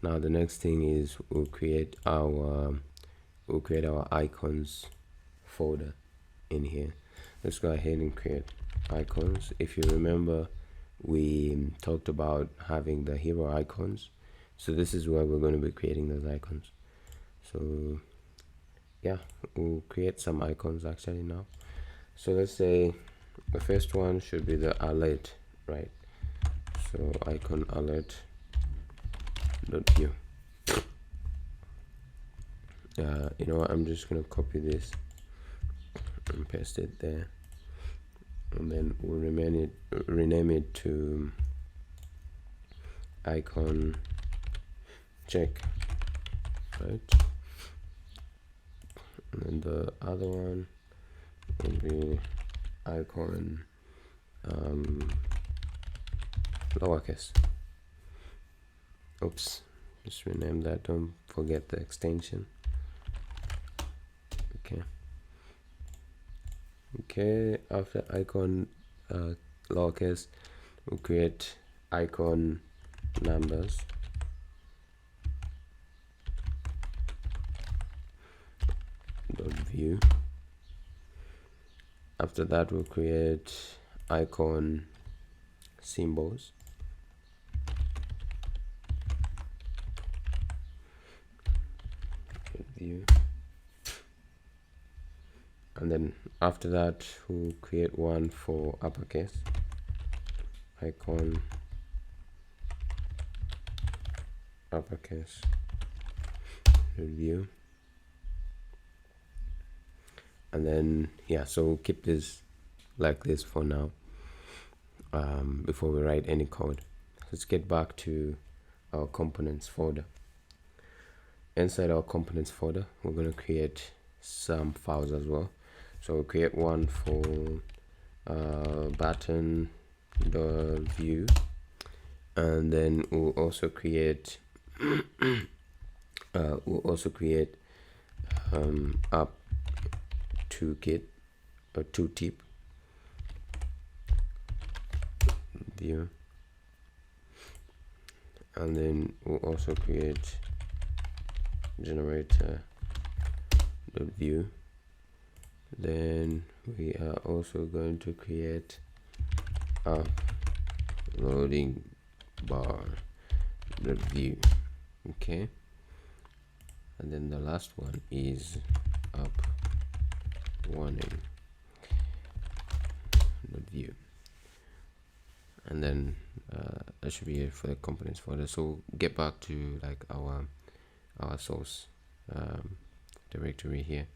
Now the next thing is we'll create our icons folder in here. Let's go ahead and create icons. If you remember, we talked about having the hero icons, so this is where we're going to be creating those icons. So yeah, we'll create some icons actually now. So let's say the first one should be the alert, right? So icon alert dot view. You know what, I'm just gonna copy this and paste it there, and then we'll rename it to icon check, right? And then the other one will be icon lowercase. Oops, just rename that, don't forget the extension. Okay, after icon lowercase, we'll create icon numbers dot view. After that, we'll create icon symbols view. And then after that, we'll create one for uppercase, icon uppercase view. And then yeah, so we'll keep this like this for now, before we write any code. Let's get back to our components folder. Inside our components folder, we're going to create some files as well. So we'll create one for button the view, and then we'll also create app toolkit or tooltip view, and then we'll also create generator dot view. Then we are also going to create a loading bar dot view. Okay, and then the last one is up warning dot view. And then that should be it for the components folder. So get back to like our source directory here.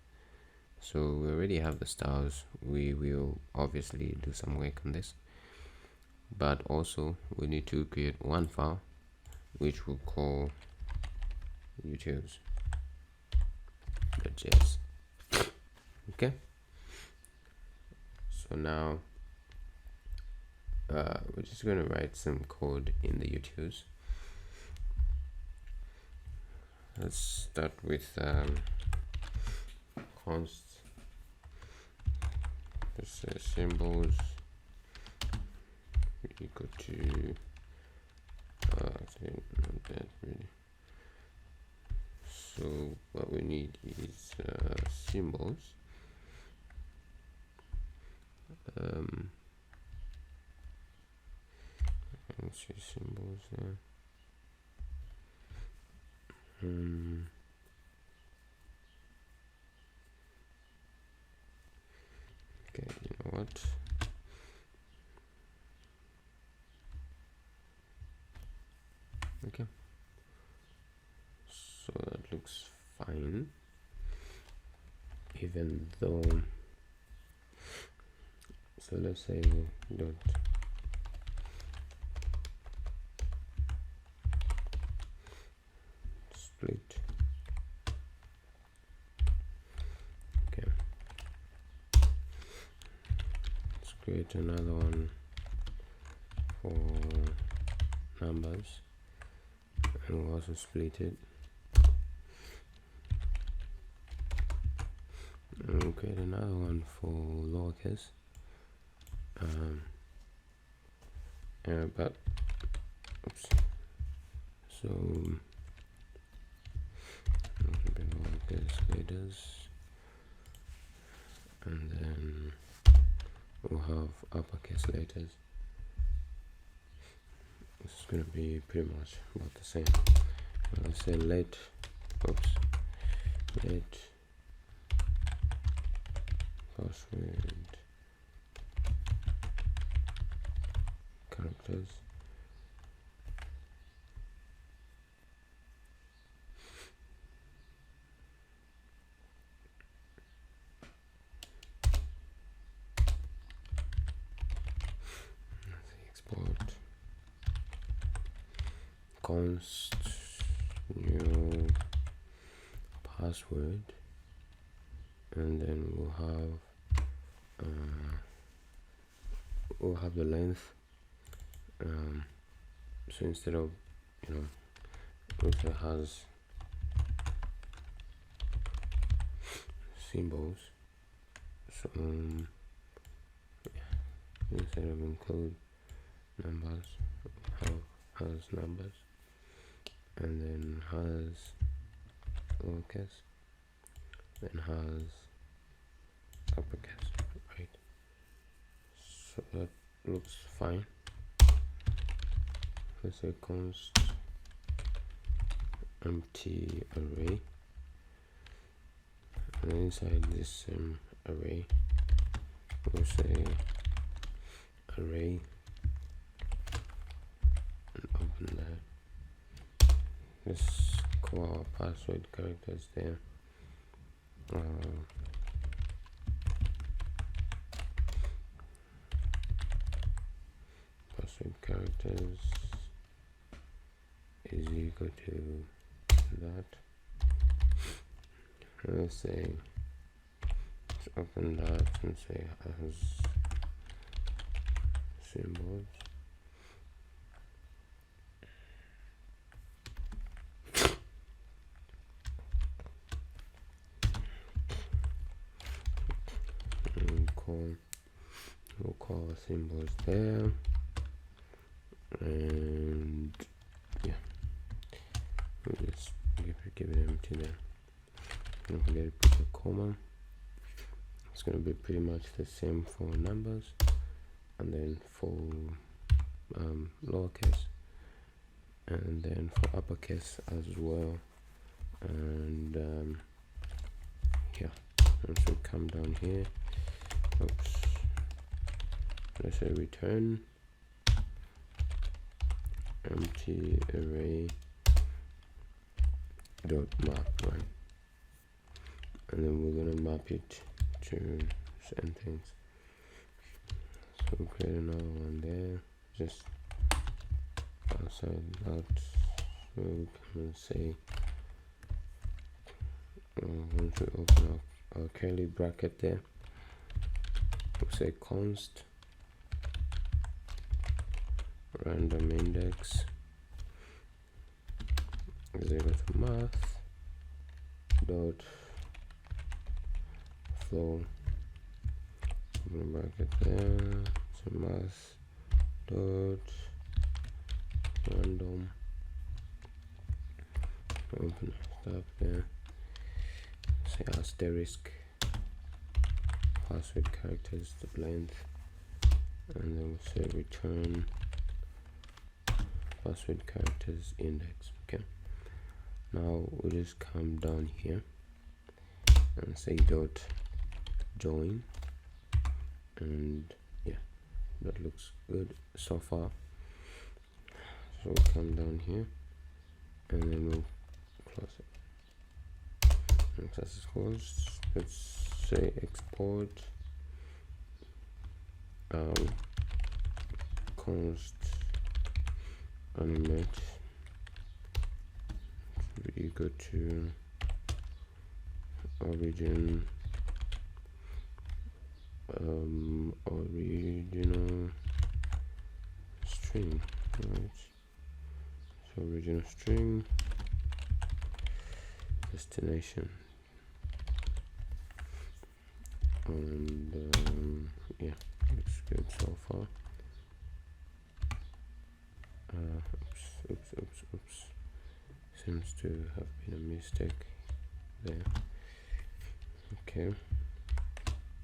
So we already have the styles. We will obviously do some work on this, but also we need to create one file which we'll call Vuejs.js. Okay, so now we're just going to write some code in the utils. Let's start with const symbols equal to actually not that really. So what we need is symbols. Let's see symbols there. Okay, you know what? Okay, so that looks fine, even though, so let's say dot split. Okay, let's create another one for numbers, and we'll also split it, and we'll create another one for lowercase. But oops, so lowercase letters, and then we'll have uppercase letters. This is going to be pretty much about the same. Let's say let password characters export const new password, and then we'll have the length. So instead of, if it has symbols, so instead of include numbers, has numbers, and then has lowercase, then has uppercase, right? So that looks fine. Let's say const empty array, and inside this array we'll say array, and open that. Let's call our password characters there. Password characters is equal to that. Let's say, let's open that and say as symbols. We'll call symbols there, and yeah, we'll just give it empty there. Don't forget to put a comma. It's going to be pretty much the same for numbers, and then for lowercase, and then for uppercase as well. And yeah, once we come down here, let's say return empty array dot map, right? And then we're gonna map it to certain things. So we'll create another one there, just outside that. So we can say once we open up our curly bracket there, we'll say const random index is equal to math dot flow, open bracket there, so math dot random, open stop there, say asterisk password characters the length, and then we'll say return password characters index. Okay, now we'll just come down here and say dot join, and yeah, that looks good so far. So we'll come down here and then we'll close it. Access is closed. Let's say export const animate should be equal to origin original string, right? So original string destination, and yeah, looks good so far. Oops, seems to have been a mistake there. Okay,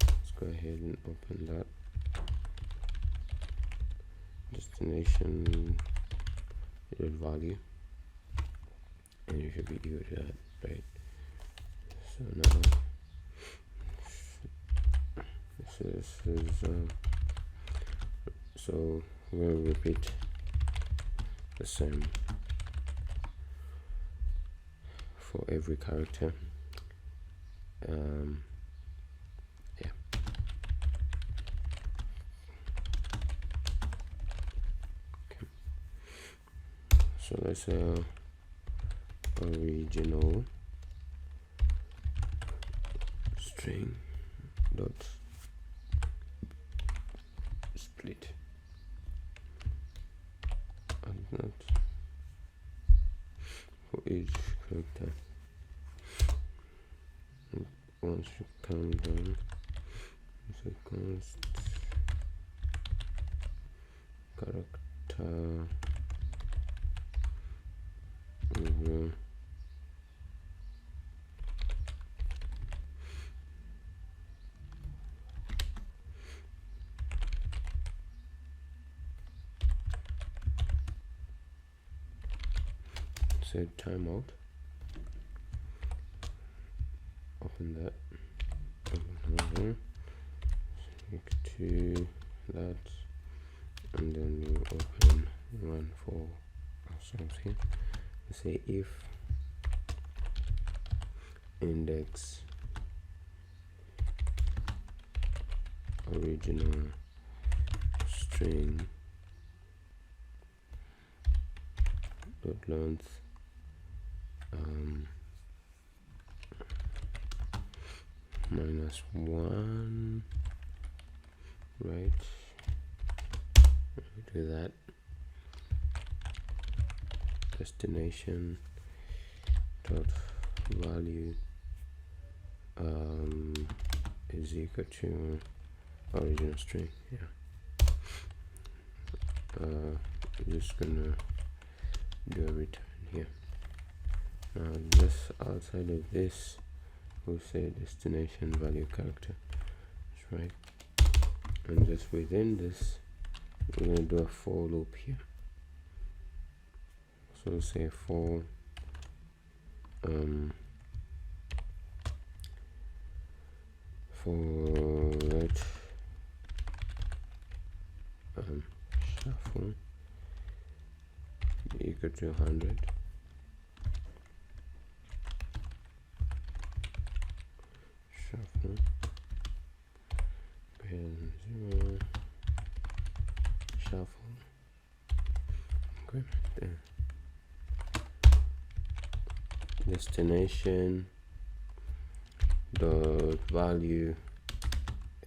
let's go ahead and open that. Destination value, and you should be equal to that, right? So now this is so we'll repeat the same for every character. Yeah. Okay. So let's original string dot split, and not for each character. And once you come down, so const character over set timeout. Open that. Stick to that, and then you open one for ourselves here. Let's say if index original string dot length -1, right? Do that. Destination dot value is equal to original string. Yeah. Just gonna do a return here. Now just outside of this, we'll say destination value character. That's right. And just within this, we're gonna do a for loop here. So we'll say for let shuffle be equal to 100. Shuffle and 0 shuffle. Okay, there. Destination dot value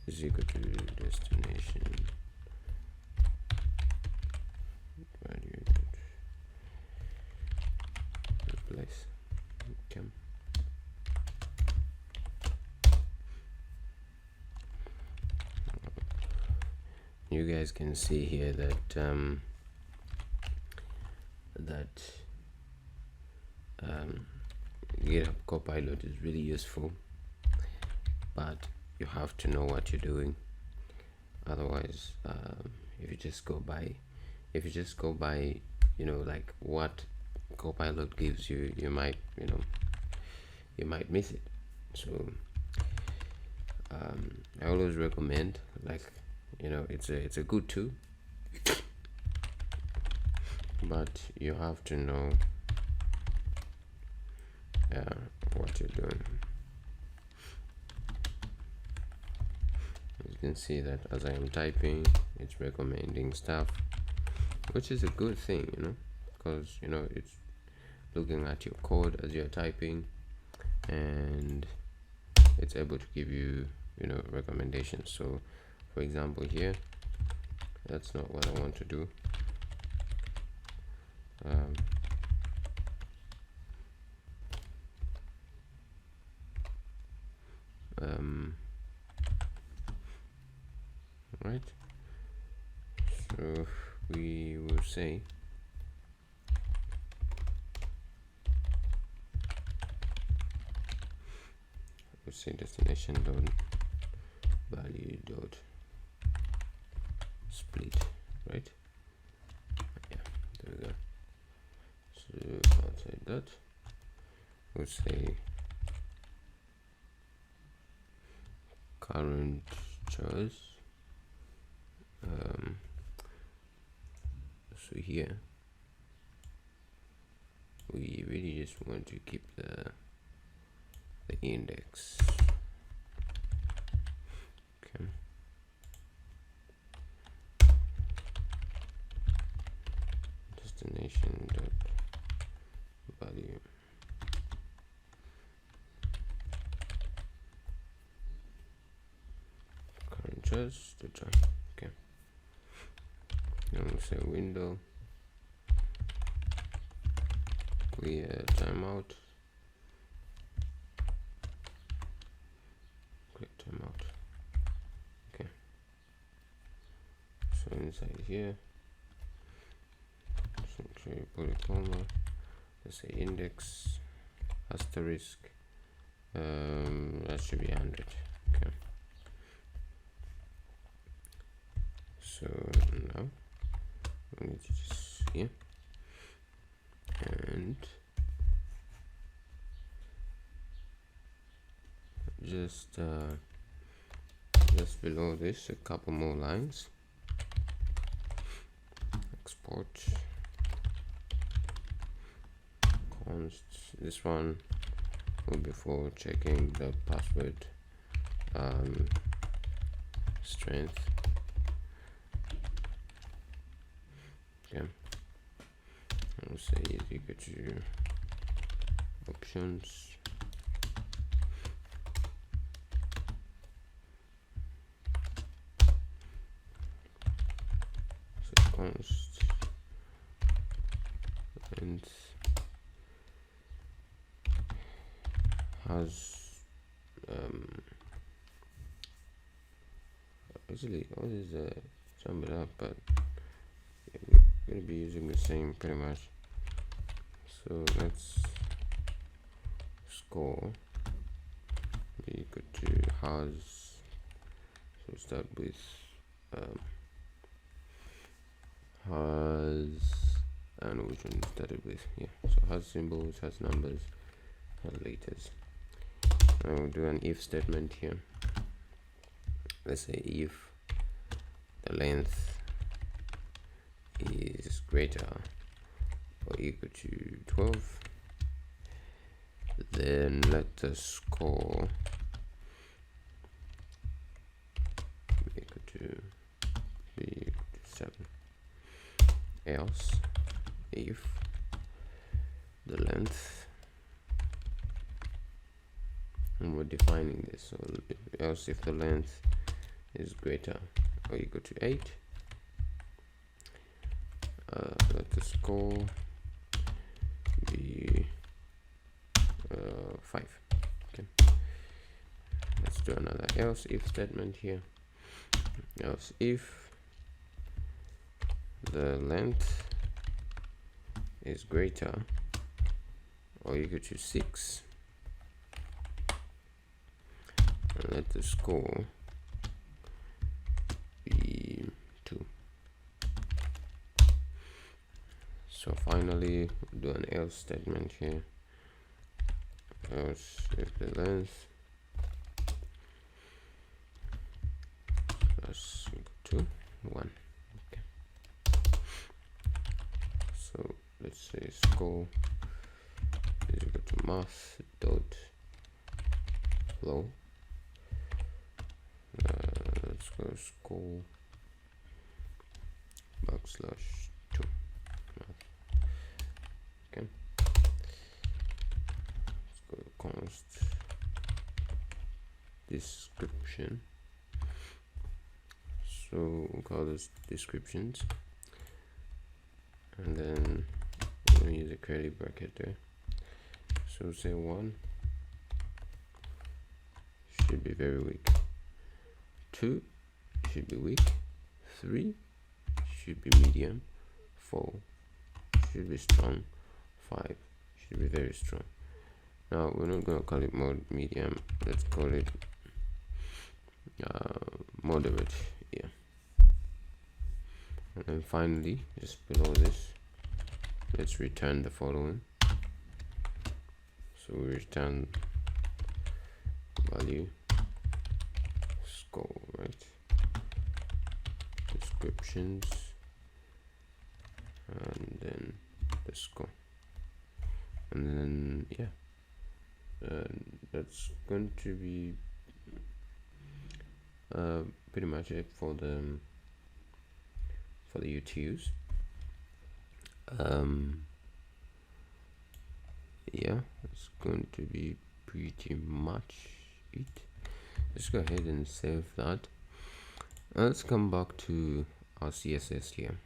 is equal to destination value dot replace. Okay. You guys can see here that GitHub Copilot is really useful, but you have to know what you're doing. Otherwise, if you just go by, you know, like what Copilot gives you, you might miss it. So I always recommend, like, you know, it's a good tool, but you have to know what you're doing. You can see that as I am typing, it's recommending stuff, which is a good thing, you know, because, you know, it's looking at your code as you're typing, and it's able to give you, you know, recommendations. So for example here, that's not what I want to do. Right, so we will say Let's say destination dot value dot split, right? Yeah, there we go. So outside that, we'll say current choice. So here we really just want to keep the index. Okay. Destination dot value current choice to join. Okay. Now we'll say window clear timeout. Clear timeout. Okay. So inside here, so put a comma. Let's say index asterisk. That should be 100. Okay. So now we need to just here and just below this a couple more lines. Export const. This one will be for checking the password strength. Okay. I'll say is equal to options. So const and has actually all is sum it up, but yeah, we're gonna be using the same pretty much. So let's score be equal to has. So start with has, and which one started with, yeah, so has symbols, has numbers, has letters. Now we'll do an if statement here. Let's say if the length is greater or equal to 12, then let the score be equal to 7. Else, if the length, and we're defining this, so else if the length is greater or equal to 8, let the score be 5. Okay, let's do another else if statement here. Else if the length is greater or equal to 6, and let the score be 2. So finally we'll do an else statement here. Else if the length plus equal to 1. Okay. So let's say score is equal to math dot flow. Let's go score \2. Okay. Let's go const description. So we'll call this descriptions, and then we're going to use a curly bracket there. So say 1 should be very weak, 2 should be weak, 3 should be medium, 4 should be strong, 5 should be very strong. Now we're not gonna call it medium, let's call it moderate. Yeah. And then finally, just below this, let's return the following. So we return value score, right? Descriptions, and then the score, and then yeah, that's going to be pretty much it for the UTUs. Yeah, it's going to be pretty much it. Let's go ahead and save that. Let's come back to our CSS here.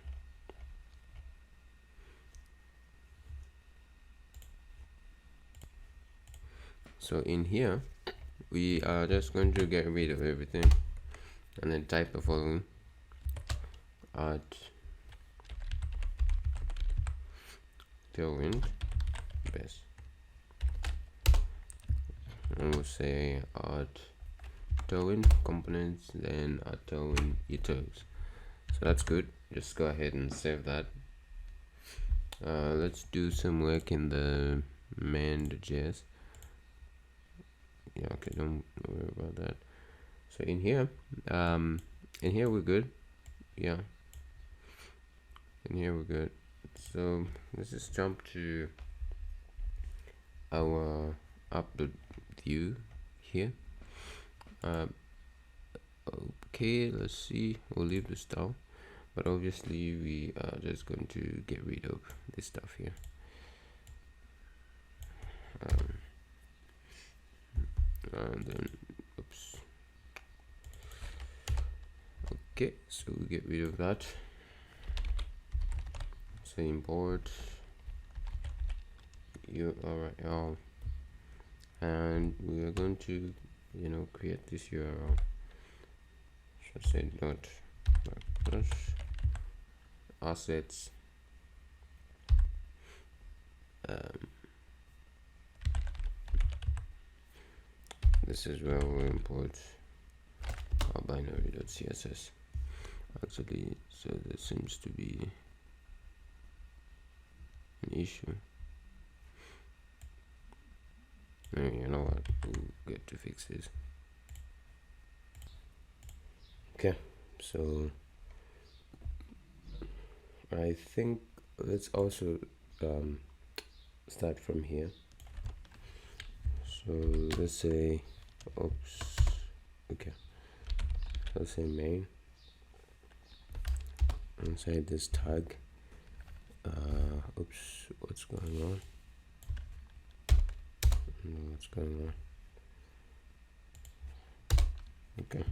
So in here, we are just going to get rid of everything and then type the following: add tailwind base, and we'll say add tailwind components, then add tailwind utils. So that's good. Just go ahead and save that. Let's do some work in the main.js. Yeah, okay, don't worry about that. So in here we're good. Yeah, in here we're good. So let's just jump to our app.vue here. Okay, let's see, we'll leave the style, but obviously we are just going to get rid of this stuff here. And then oops, okay, so we get rid of that. So import URL, and we are going to create this URL. So say dot assets this is where we'll import our binary.css. Actually, so there seems to be an issue. You know what, we'll get to fix this. Okay, so I think let's also start from here. So let's say okay, let's say main. Inside this tag, what's going on? What's going on? Okay,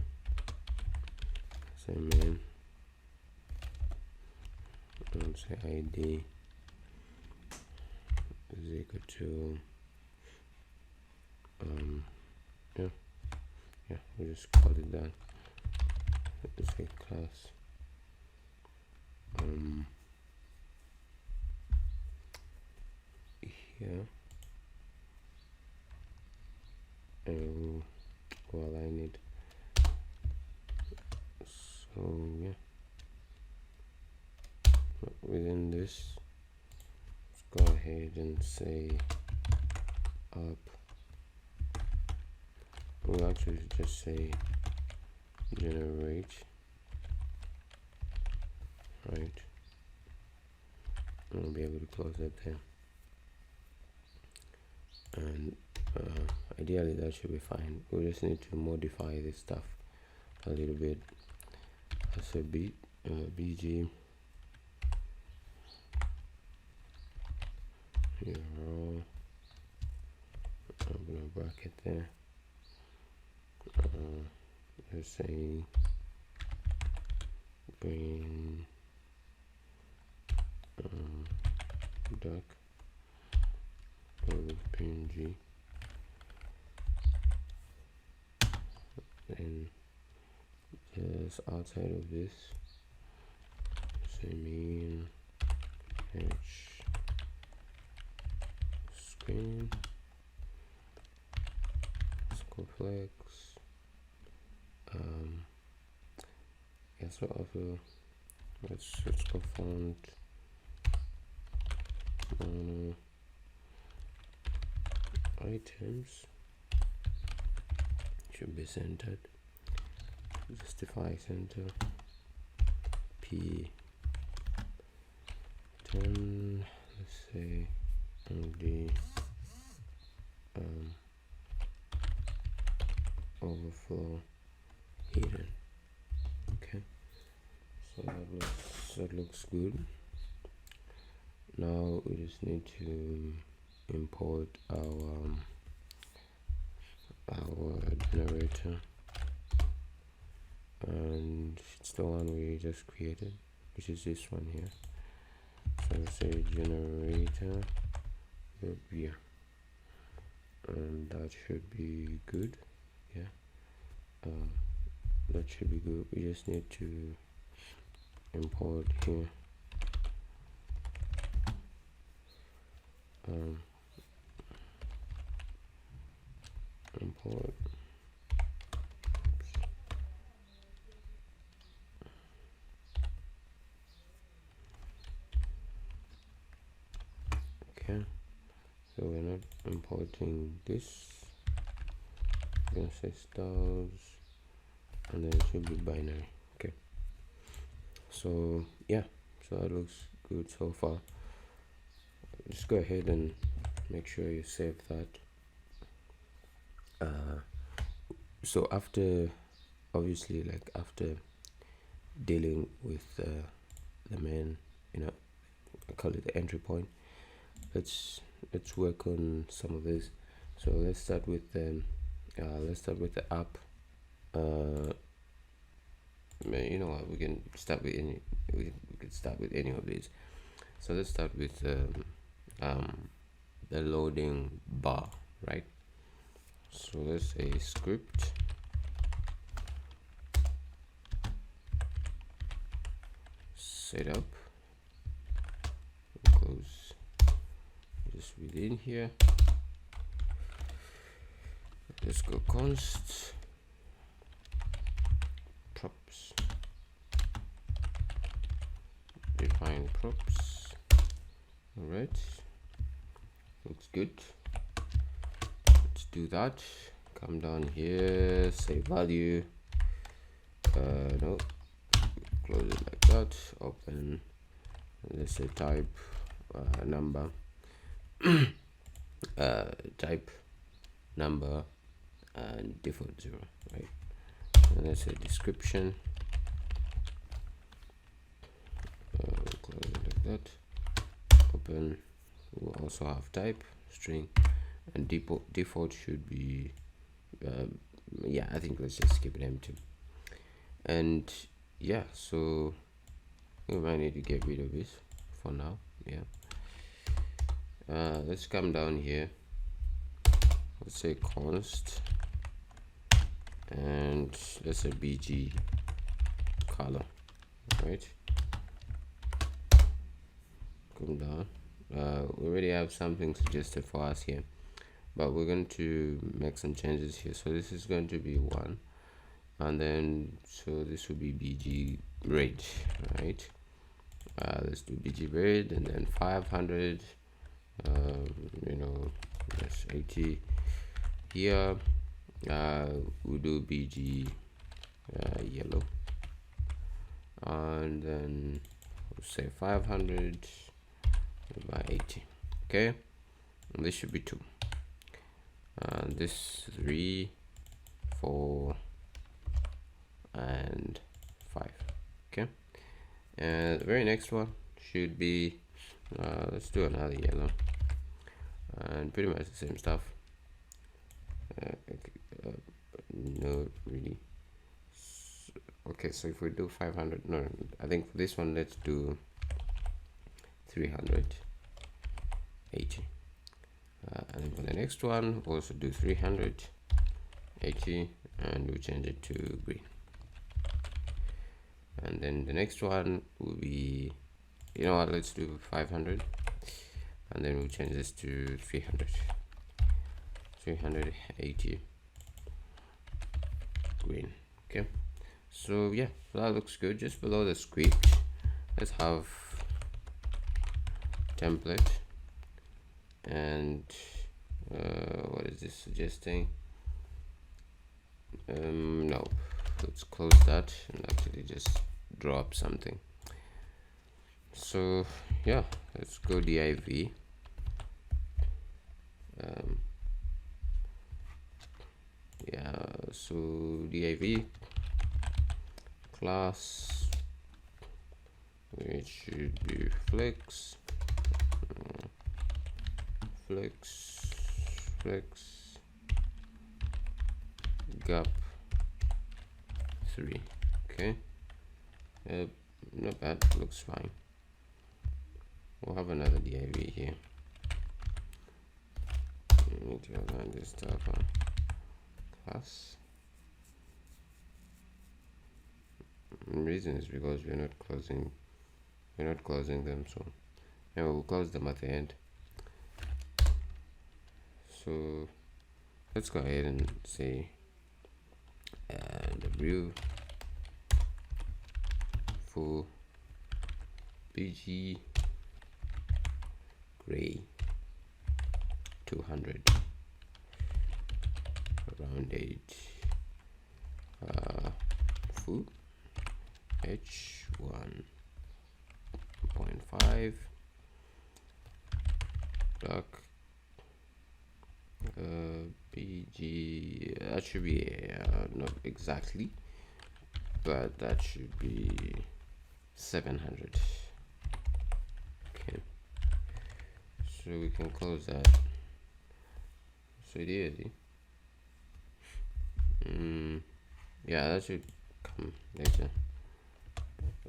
say main, and say ID is equal to yeah, we'll just call it that. Let's say class here. Well, I need, so yeah, within this, let's go ahead and say up. We'll actually just say generate, right? I'll be able to close that there, and ideally that should be fine. We just need to modify this stuff a little bit. That's a bg URL, open a bracket there. Let's say green duck png, then just outside of this say main h screen, complex. Yeah, so after let's go font items should be centered. Justify center p 10. Let's say the overflow hidden. Okay, so that looks good. Now we just need to import our generator, and it's the one we just created, which is this one here. So let's say generator, yeah, and that should be good. Yeah, that should be good. We just need to import here import okay, so we're not importing this. We're gonna say styles, and then it should be binary. Okay, so yeah, so that looks good so far. Just go ahead and make sure you save that. So after, obviously, like after dealing with the main, I call it the entry point, let's work on some of this. So let's start with the app. You know what, we can start with any, we can start with any of these. So let's start with the loading bar, right? So let's say script setup, close just within here. Let's go const props, define props. All right, looks good. Let's do that. Come down here, say value, no, close it like that, open, let's say type number, type number and default 0, right? And let's say description, close it like that, open. We'll also have type string, and default should be yeah, I think let's just keep it empty. And yeah, so we might need to get rid of this for now. Yeah, let's come down here, let's say const, and let's say bg color, right? Come down. We already have something suggested for us here, but we're going to make some changes here. So this is going to be 1, and then so this will be bg red, right? Let's do bg red, and then 500, that's 80 here. We'll do bg yellow, and then we'll say 500 by 80. Okay, and this should be 2, and this 3, 4 and 5. Okay, and the very next one should be let's do another yellow, and pretty much the same stuff. No, really. Okay, so if we do 500, no, I think for this one let's do 380, and then for the next one we'll also do 380, and we'll change it to green. And then the next one will be, you know what, let's do 500, and then we'll change this to 380, green. Okay, so yeah, that looks good. Just below the script, let's have template, and what is this suggesting? No, let's close that and actually just draw up something. So yeah, let's go div. Yeah, so div class, which should be flex gap 3. Okay, not bad, looks fine. We'll have another div here. We need to align this stuff on class. The reason is because we're not closing them, so yeah, we'll close them at the end. So let's go ahead and say w for bg gray 200 rounded foo h 1.5 dark bg, that should be not exactly, but that should be 700. Okay, so we can close that. So ideally, yeah, that should come later.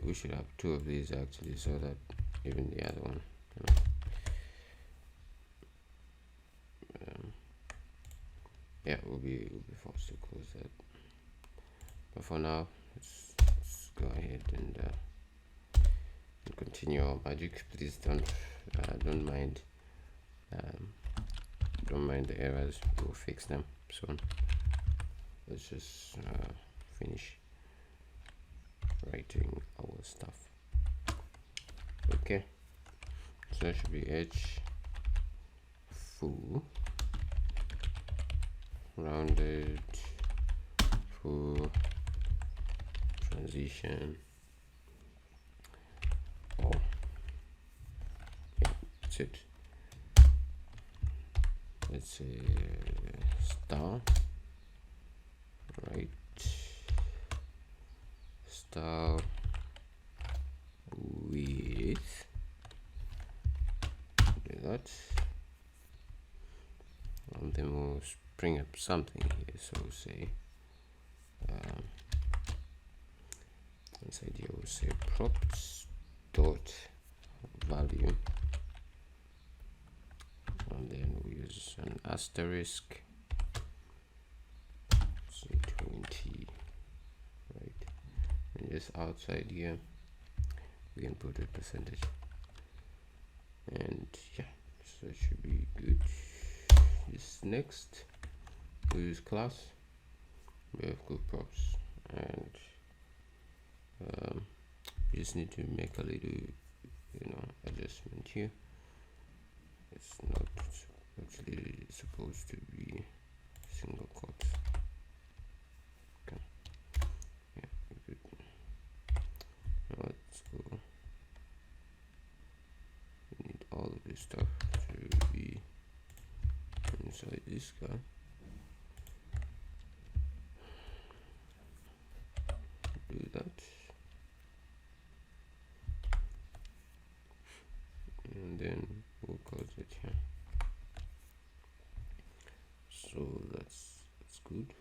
We should have 2 of these actually, so that even the other one, yeah, we'll be forced to close that. But for now, let's go ahead and continue our magic. Please don't mind the errors. We'll fix them soon. Let's just finish writing our stuff. Okay, so that should be h foo rounded foo transition. Oh yeah, that's it. Let's say star, right, star with, do that, and then we'll bring up something here. So say inside here we'll say props dot value, and then we use an asterisk, say 20, right, and just outside here we can put a percentage, and yeah, so it should be good. This next we use class, we have good props, and you just need to make a little adjustment here. It's not actually supposed to be single quotes. Okay, yeah, good. Now let's go. We need all of this stuff to be inside this guy. Do that, and then we'll close it here. So that's good,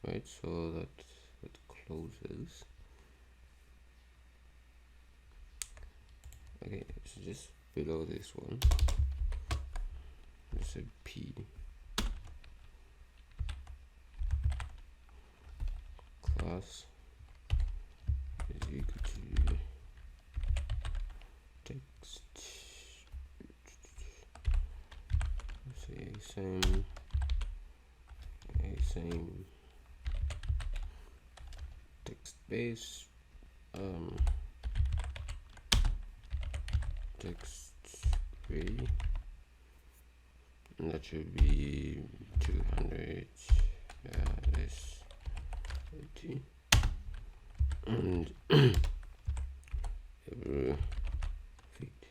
right? So that closes. Okay, so just below this one, there's a p class is equal to text, say same same text base, text query, and that should be 200 less 80 and every feet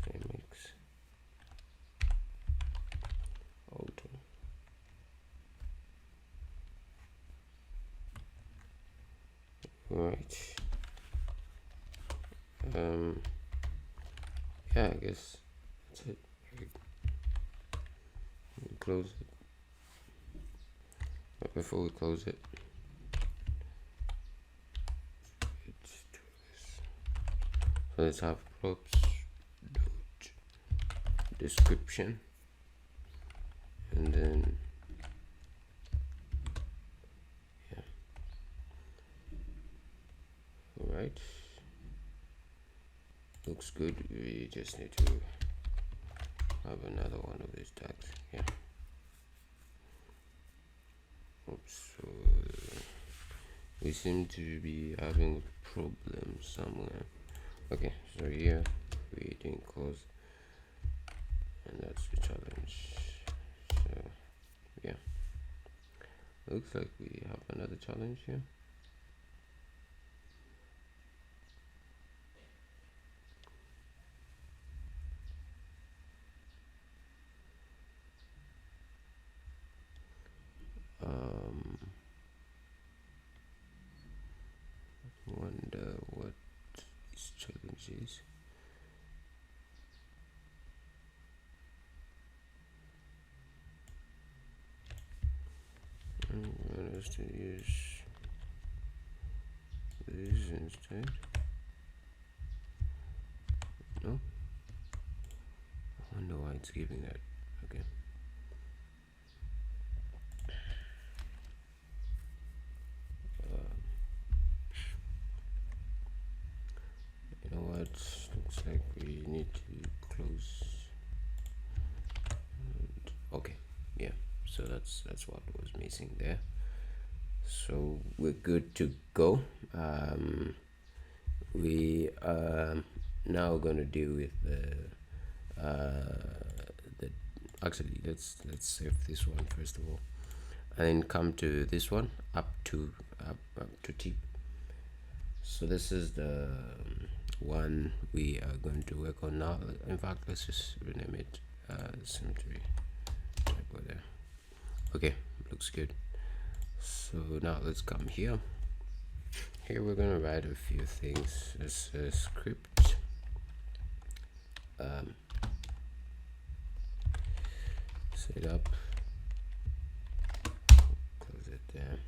same mix auto. Right. Yeah, I guess that's it. We'll close it. But before we close it, so let's have props description, and then yeah, all right, looks good. We just need to have another one of these tags. Yeah. Oops. So we seem to be having a problem somewhere. Okay, so here we didn't close, and that's the challenge. So yeah, looks like we have another challenge here. Wonder what this challenge is. I want us to use this instead. No? I wonder why it's giving that. Okay. You know what? Looks like we need to close. And okay. Yeah. So that's what was missing there. So we're good to go. We are now gonna deal with the actually let's save this one first of all, and then come to this one up to tip. So this is the one we are going to work on now. In fact, let's just rename it symmetry typo there. Okay, looks good. So now let's come here. Here we're gonna write a few things. It's a script. Set up. Close it there.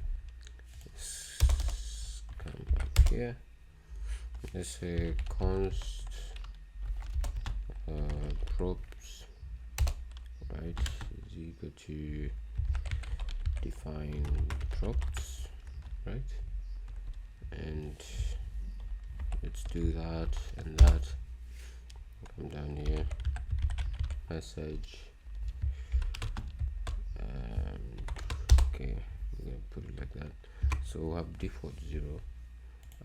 Let's come up here. Let's say const props, right, is equal to define props, right, and let's do that and that. Come down here, message, okay, we're gonna put it like that. So we'll have default 0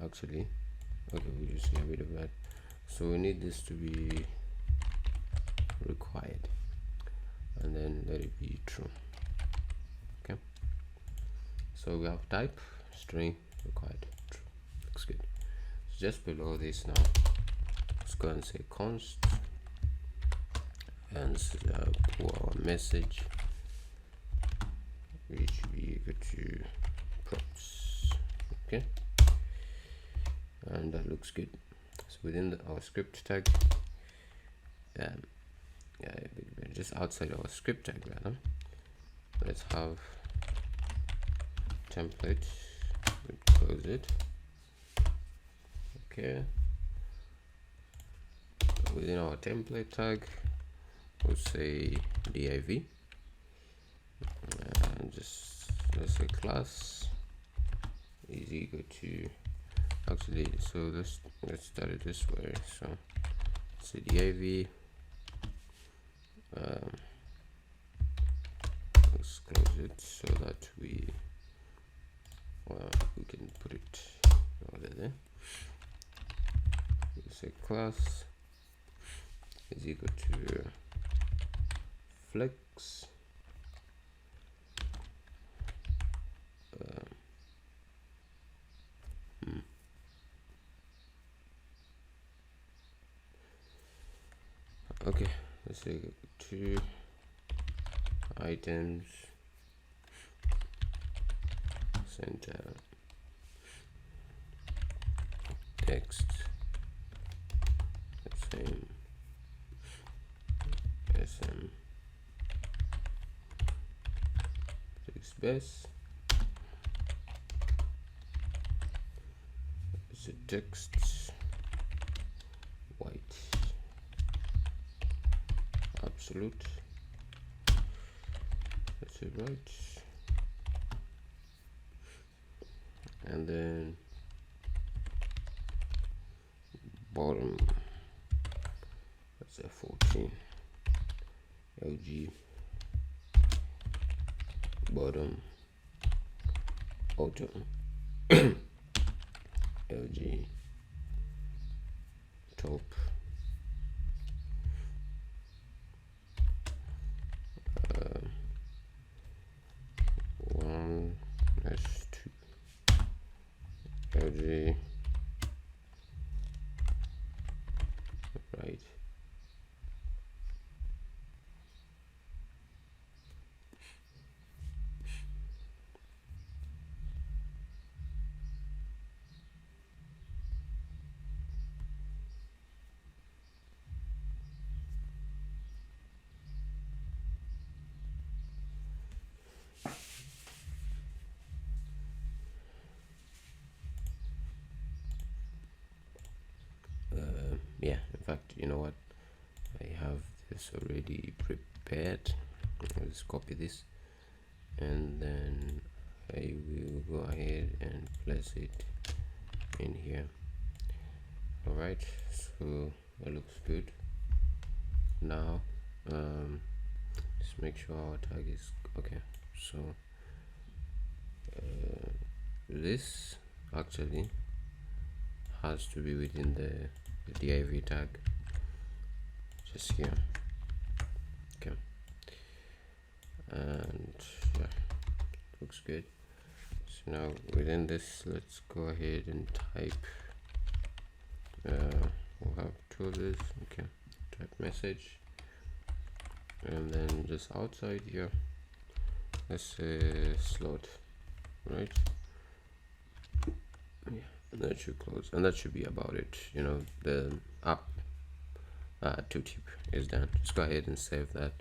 actually. Okay, we'll just get rid of that. So we need this to be required, and then let it be true. Okay, so we have type string required true. Looks good. So just below this now, let's go and say const and for our message, which should be equal to props. Okay, and that looks good. So within our script tag, just outside our script tag rather, let's have template. We'll close it. Okay, within our template tag, we'll say div, and just let's say class is equal to, actually, so let's start it this way. So say div let's close it so that we can put it over there. We'll say class is equal to flex okay, let's say 2 items center text the same sm text base. It's a text white absolute, that's it, right? And then bottom, that's a 14 lg bottom auto lg top one -2 lg right. Yeah, in fact, you know what, I have this already prepared. Let's copy this and then I will go ahead and place it in here. All right, so that looks good. Now just make sure our tag is okay. So this actually has to be within the div tag, just here. Okay, and yeah, looks good. So now within this, let's go ahead and type we'll have two of this. Okay, type message, and then just outside here let's say slot, right? Yeah, and that should close, and that should be about it. You know, the app tooltip is done. Just go ahead and save that.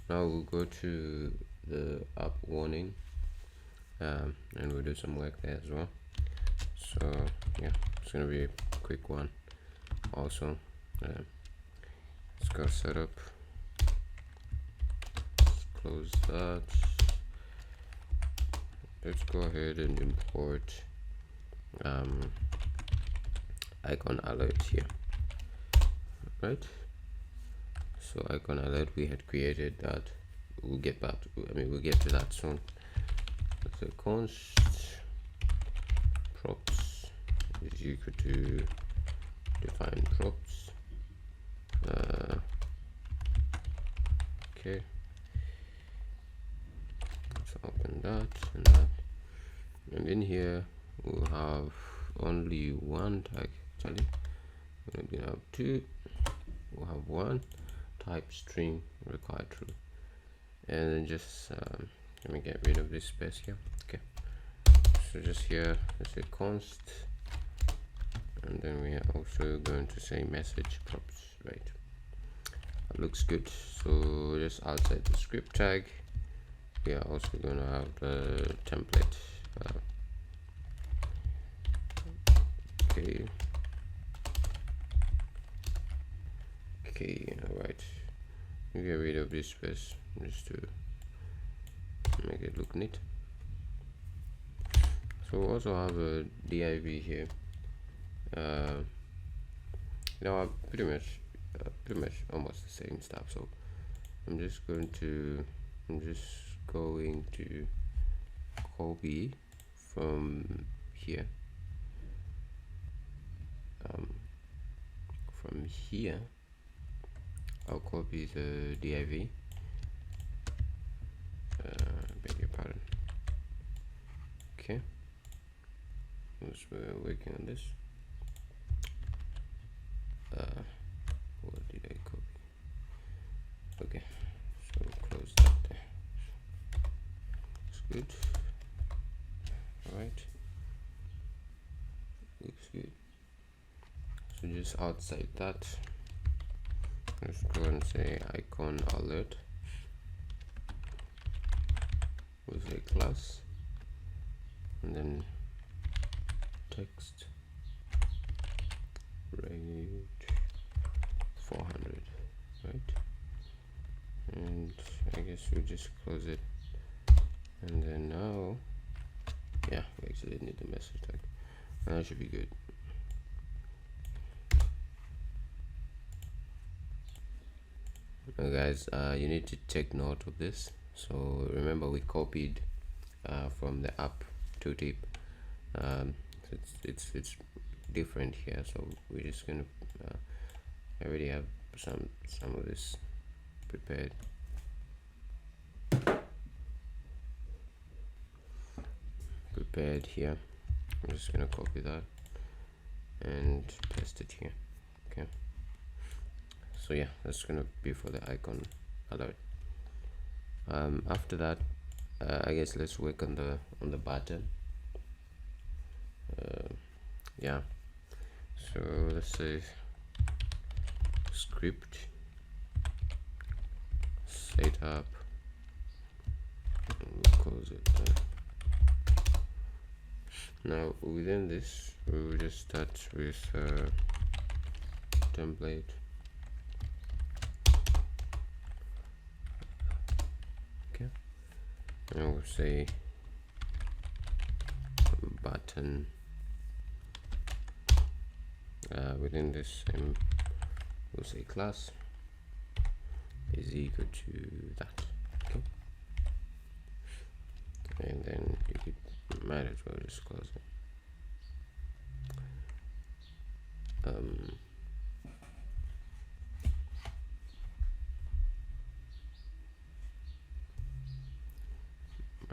Now we'll go to the app warning and we'll do some work there as well. So yeah, it's gonna be a quick one. Also let's go setup, let's close that. Let's go ahead and import icon alert here, right? So icon alert, we had created that. We'll get back to, we'll get to that soon. Let's say const props is equal to define props. Okay, let's open that and that, and in here we'll have only one tag. Actually, we're gonna have two. We'll have one type string required true, and then just let me get rid of this space here. Okay, so just here let's say const, and then we are also going to say message props, right? That looks good. So just outside the script tag, we are also going to have the template. Okay, all right, we get rid of this space just to make it look neat. So we also have a div here. Now pretty much almost the same stuff. So I'm just going to copy from here. From here, I'll copy the div. Beg your pardon. Okay, we're working on this. What did I copy? Okay, so close that there. It's good. All right, looks good. So just outside that, let's go and say icon alert with a class, and then text rate 400, right? And I guess we just close it, and then now, yeah, we actually need the message tag. That should be good. Now guys, you need to take note of this. So remember, we copied from the app tooltip. It's different here, so we're just gonna I already have some of this prepared. Here. I'm just gonna copy that and paste it here. Okay, so yeah, that's gonna be for the icon alert. After that, I guess let's work on the button. Yeah, so let's say script setup, we'll close it there. Now within this, we will just start with template. Okay, and we'll say button. Within this, we'll say class is equal to that. Okay, and then you could might as well just close it.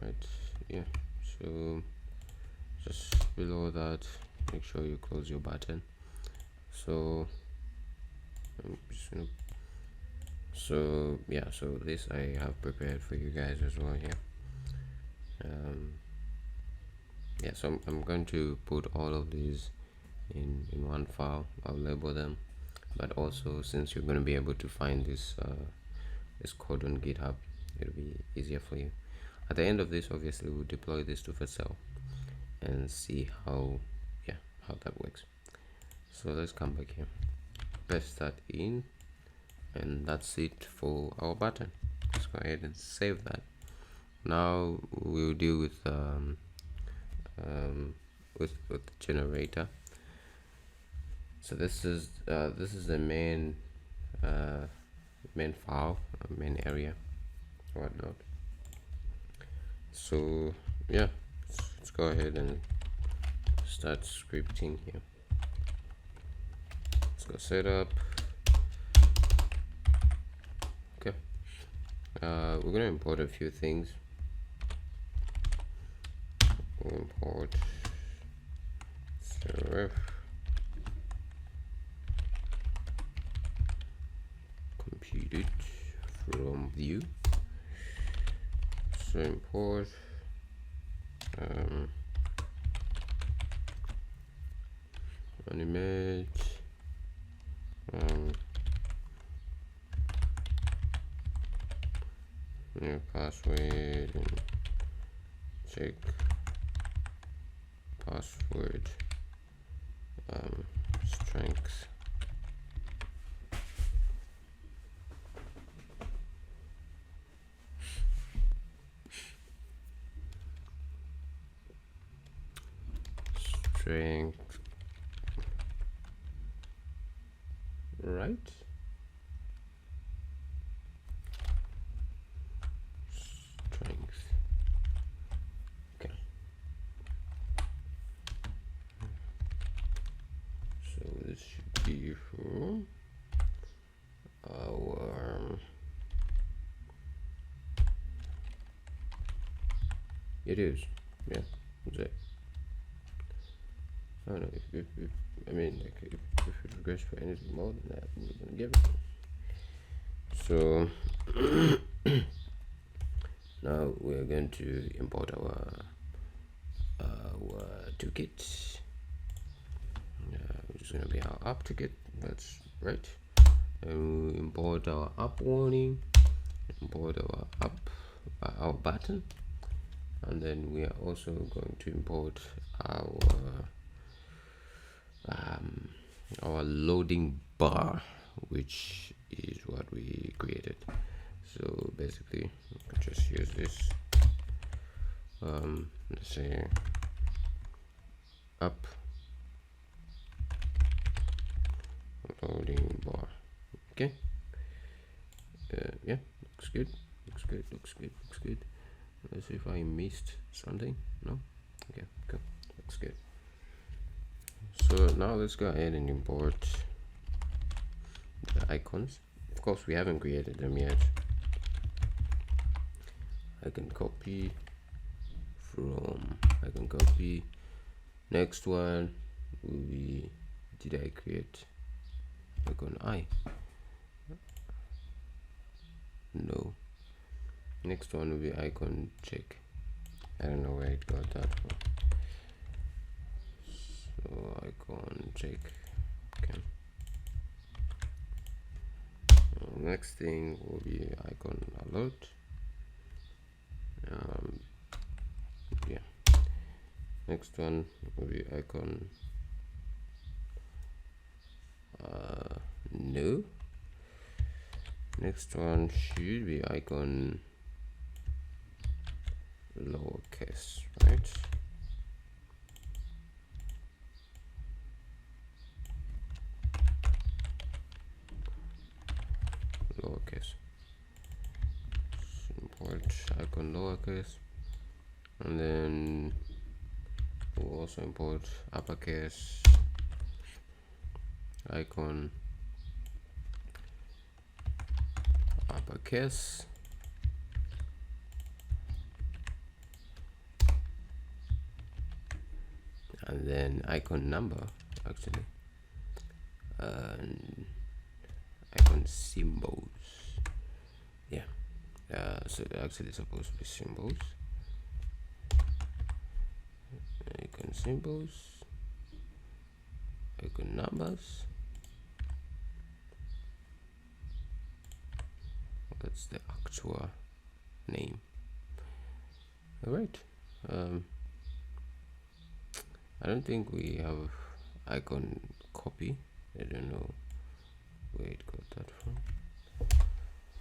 Right, yeah, so just below that, make sure you close your button. So I'm just gonna, so yeah, so this I have prepared for you guys as well here. Yeah, so I'm going to put all of these in one file. I'll label them, but also since you're going to be able to find this this code on GitHub, it'll be easier for you. At the end of this, obviously we'll deploy this to Vercel and see how that works. So let's come back here, paste that in, and that's it for our button. Let's go ahead and save that. Now we'll deal with the generator. So this is the main file, main area, whatnot. So yeah, let's go ahead and start scripting here. Let's go setup. Okay, we're gonna import a few things. We'll import serif computed from Vue. So import an image, new password, and check password strength. Strength, right? Strength. this should be for our it is, yeah, that's it. I don't know if I mean, like, if it requests for anything more than that, we're gonna give it. So now we're going to import our toolkit, which is going to be our app ticket. That's right. And we import our app warning, import our app, our button, and then we are also going to import our loading bar, which is what we created. So basically, we can just use this. Let's say up loading bar. Okay. Yeah, looks good. Looks good. Looks good. Looks good. Let's see if I missed something. No. Okay. Cool. Looks good. So now let's go ahead and import the icons. Of course, we haven't created them yet. I can copy next one will be, did I create icon I? No. Next one will be icon check. I don't know where it got that from. So icon check. Okay. Next thing will be icon alert. Yeah. Next one will be icon no. Next one should be icon lowercase, right? Lowercase. Import icon lowercase, and then we'll also import uppercase icon uppercase, and then icon number actually, and icon symbols. Yeah. So actually supposed to be symbols. Icon symbols, icon numbers. That's the actual name. All right. I don't think we have icon copy. I don't know where it got that from,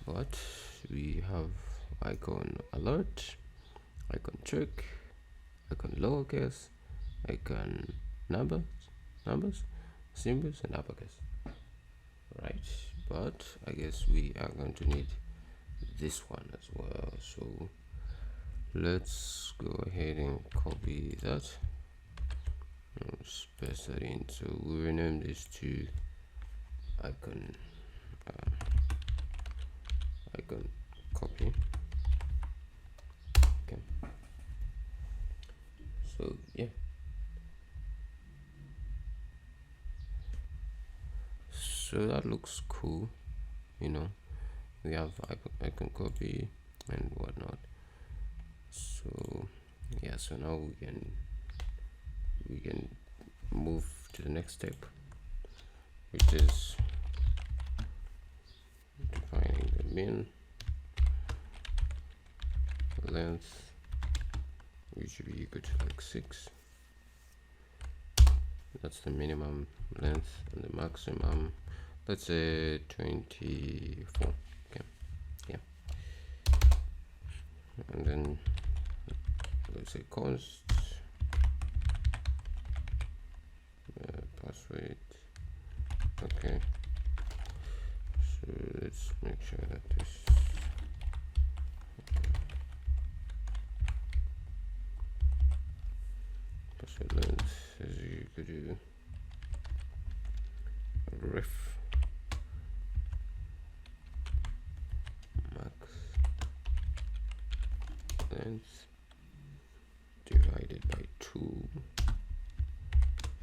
but we have icon alert, icon check, icon lowercase, icon numbers, symbols, and uppercase. Right, but I guess we are going to need this one as well. So let's go ahead and copy that. Paste that in. So we rename this to icon copy. Okay. So yeah. So that looks cool, you know. We have icon copy and whatnot. So yeah. So now we can move to the next step, which is defining the min length, which should be equal to like 6. That's the minimum length, and the maximum, let's say 24. Okay, yeah. And then let's say const password. Okay, so let's make sure that this password length is equal to ref max length divided by 2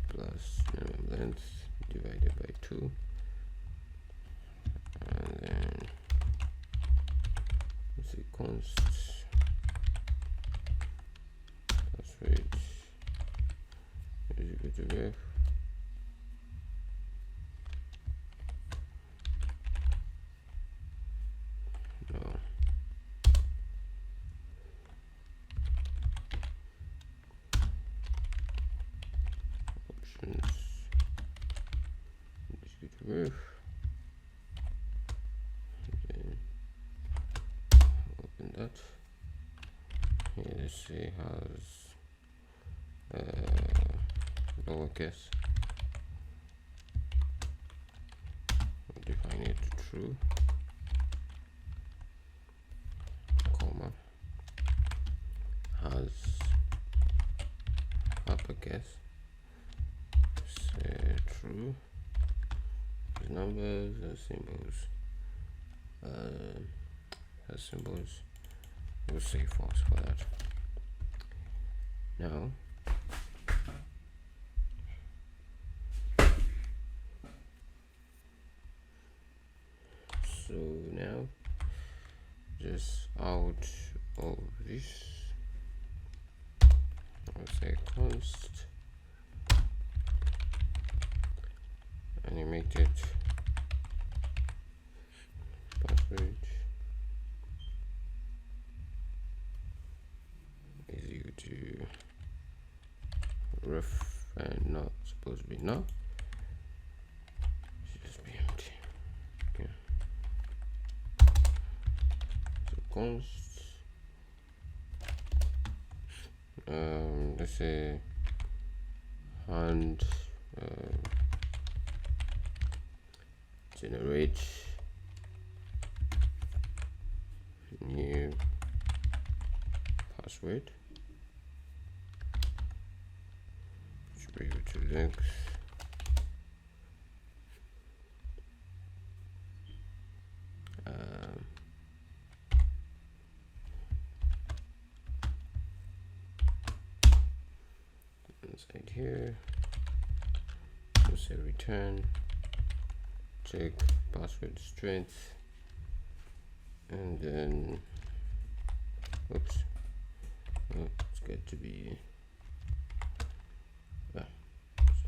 plus minimum length divided by 2, and then let's say const plus rate is equal to ref ref, then open that. Here, let's say has lowercase, we'll define it to true, comma, has uppercase, say true, numbers and symbols, as symbols, we'll say false for that. Now just out of this, I'll say const animated password is equal to ref, and not supposed to be no, it should just be empty. Okay, so const let's say hand generate new password, should be equal to length inside here, we'll say return check password strength, and then oops, it's got to be so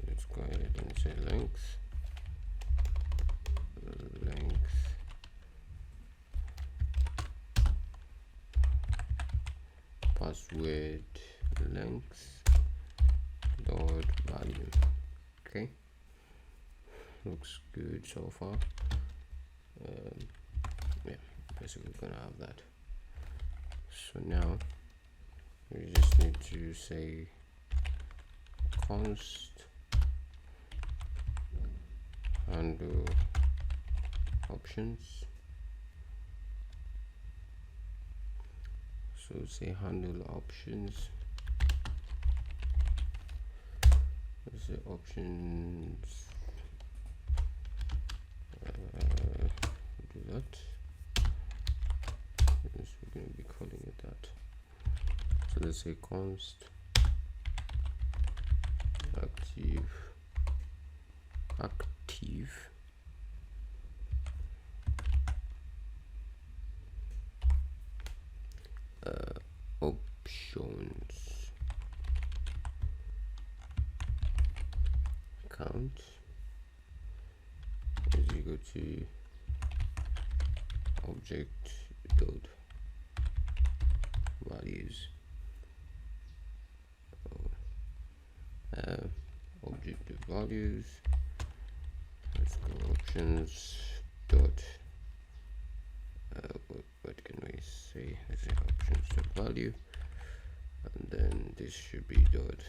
let's go ahead and say length password length dot value. Okay, looks good so far. Yeah, basically we're gonna have that. So now we just need to say const handle options. So say handle options. Let's say options. Do that. Yes, we're going to be calling it that. So let's say const active options count is equal to object dot values, object dot values, let's go options dot what can we say, let's say options dot value, and then this should be dot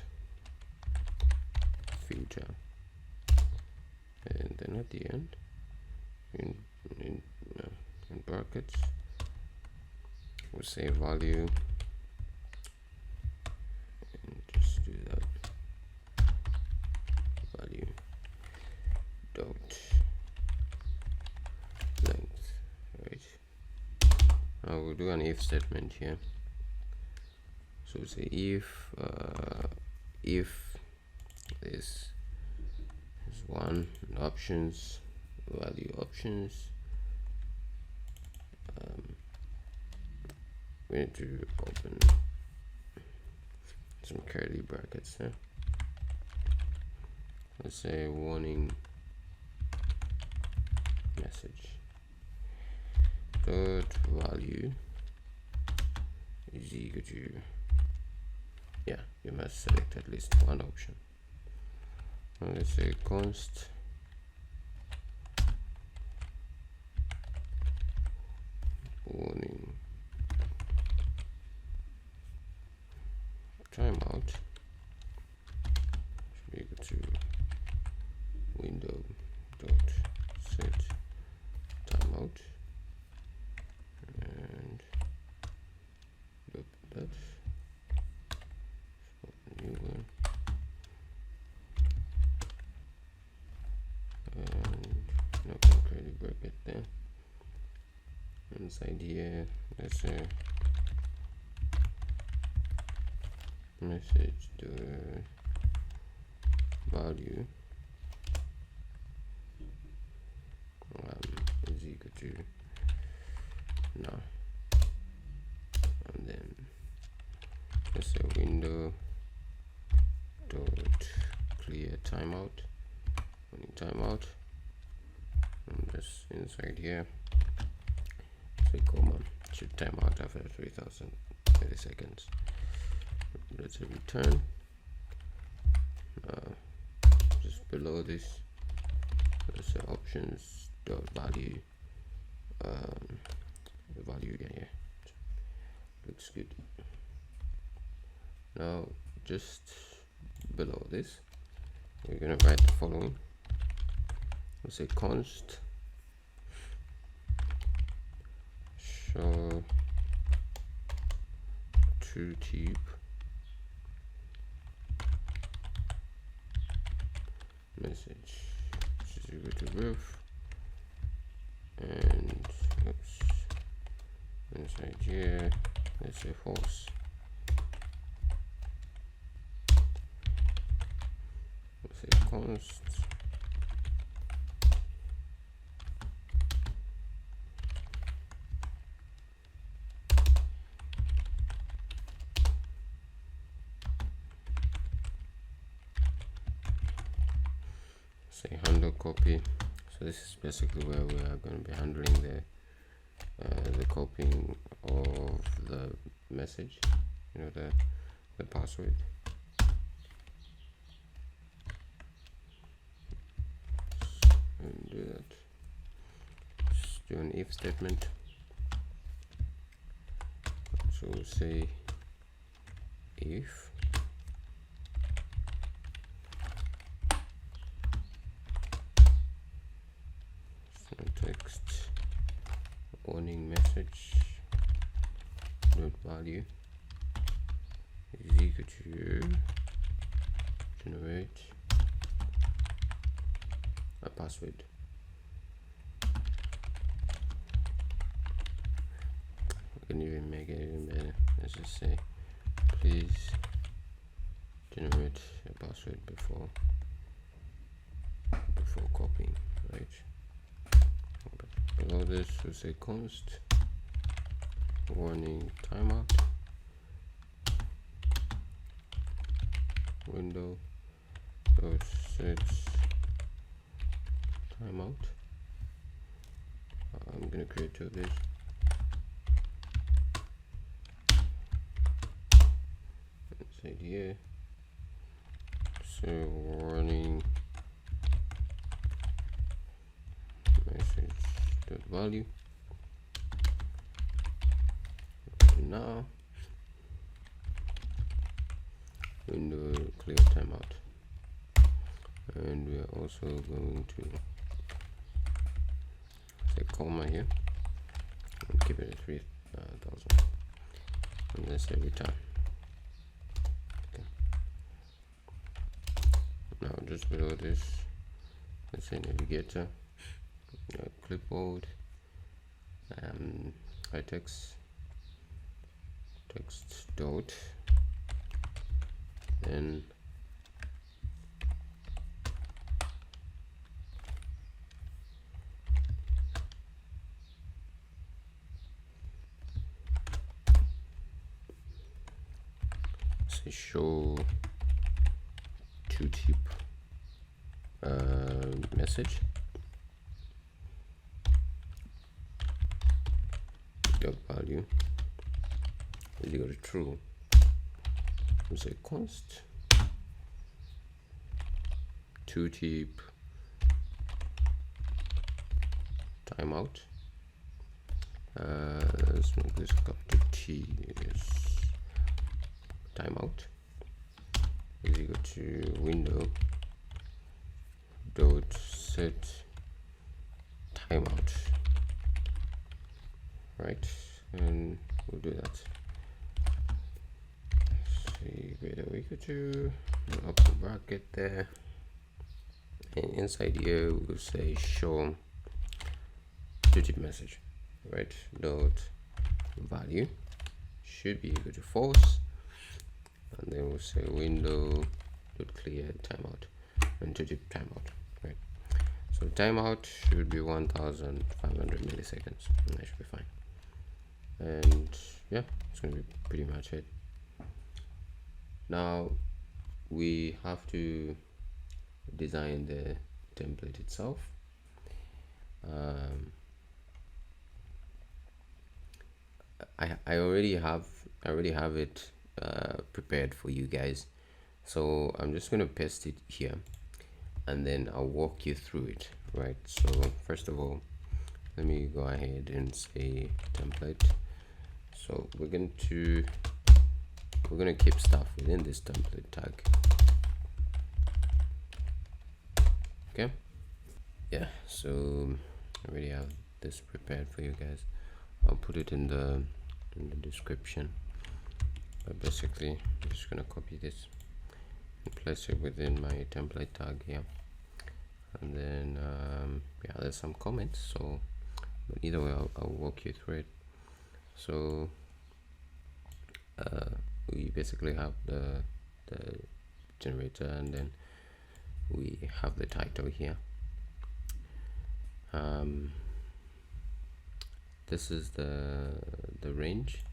filter, and then at the end in brackets we'll say value, and just do that value dot do an if statement here. So say if this is 1, options, value options, we need to open some curly brackets there. Let's say warning message dot value is equal to, yeah, you must select at least one option. Now let's say const warning timeout should be equal to window dot set timeout, and look at that. New one, and no curly bracket there. Inside here, let's say message the value is equal to no, and then let's say window dot clear timeout, running timeout, and just inside here say comma should timeout after 3000 milliseconds. Let's say return. Just below this, let's say options dot value, the value, yeah, looks good. Now just below this, we're gonna write the following. Let's say const show TrueTube message, which is equal to roof, and oops, inside here let's say false. Let's say const say handle copy. So this is basically where we are going to be handling the copying of the message, you know, the password. And do that. Just do an if statement. So we'll say if text warning message dot value is equal to generate a password. We can even make it even better. Let's just say please generate a password before copying, right? Below this we'll say const warning timeout, window dot set timeout. I'm gonna create two of these. Inside here, so warning message dot value. Now window clear timeout, and we are also going to say comma here and keep it at 3000, and let's say return. Okay. Now just below this, let's say navigator, clipboard, high text, text dot, then say show tooltip message dot value is equal to true. We say const tooltip timeout. Let's make this capital T. Yes. Timeout is equal to window dot set timeout, right? And we'll do that. See, greater or equal to, up the bracket there, and inside here we'll say show tooltip message, right? Dot value should be equal to false, and then we'll say window dot clear timeout and tooltip timeout, right? So timeout should be 1500 milliseconds, and that should be fine. And yeah, it's going to be pretty much it. Now we have to design the template itself. I already have it prepared for you guys, so I'm just going to paste it here and then I'll walk you through it, right? So first of all, let me go ahead and say template. So we're going to keep stuff within this template tag. Okay, yeah, so I already have this prepared for you guys. I'll put it in the description, but basically I'm just gonna copy this and place it within my template tag here, and then yeah, there's some comments, so but either way I'll walk you through it. So we basically have the generator, and then we have the title here. This is the range,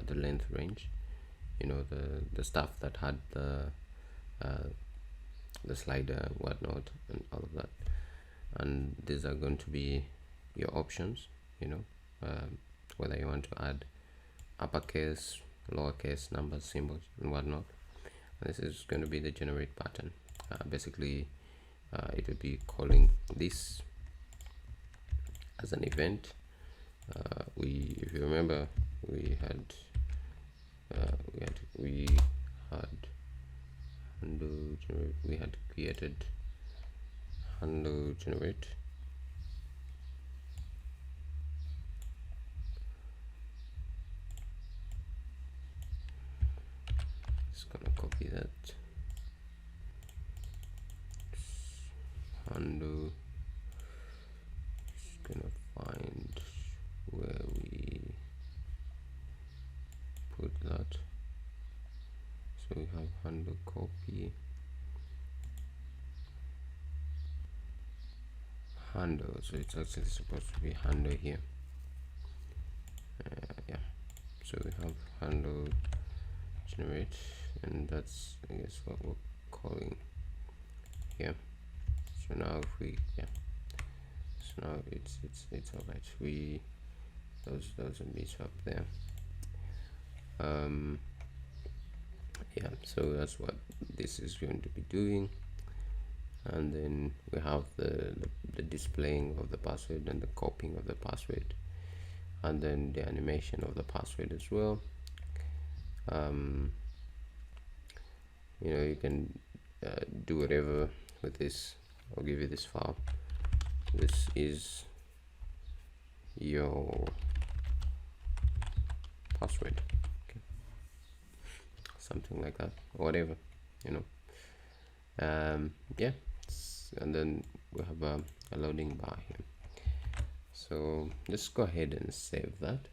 the length range, you know, the stuff that had the slider, whatnot, and all of that. And these are going to be your options, you know, whether you want to add uppercase, lowercase, numbers, symbols, and whatnot. And this is going to be the generate pattern. Basically, it will be calling this as an event. If you remember, we had handle generate. We had created handle generate. Just gonna copy that handle. Just gonna find where we put that. So we have handle copy, handle, so it's actually supposed to be handle here. Yeah, so we have handle generate, and that's, I guess, what we're calling here. So now if we, yeah, so now it's all right. We those are bits up there. Yeah, so that's what this is going to be doing. And then we have the displaying of the password and the copying of the password, and then the animation of the password as well. You know, you can do whatever with this. I'll give you this file. This is your password, okay, something like that, or whatever, you know. Yeah, and then we have a loading bar here. So let's go ahead and save that.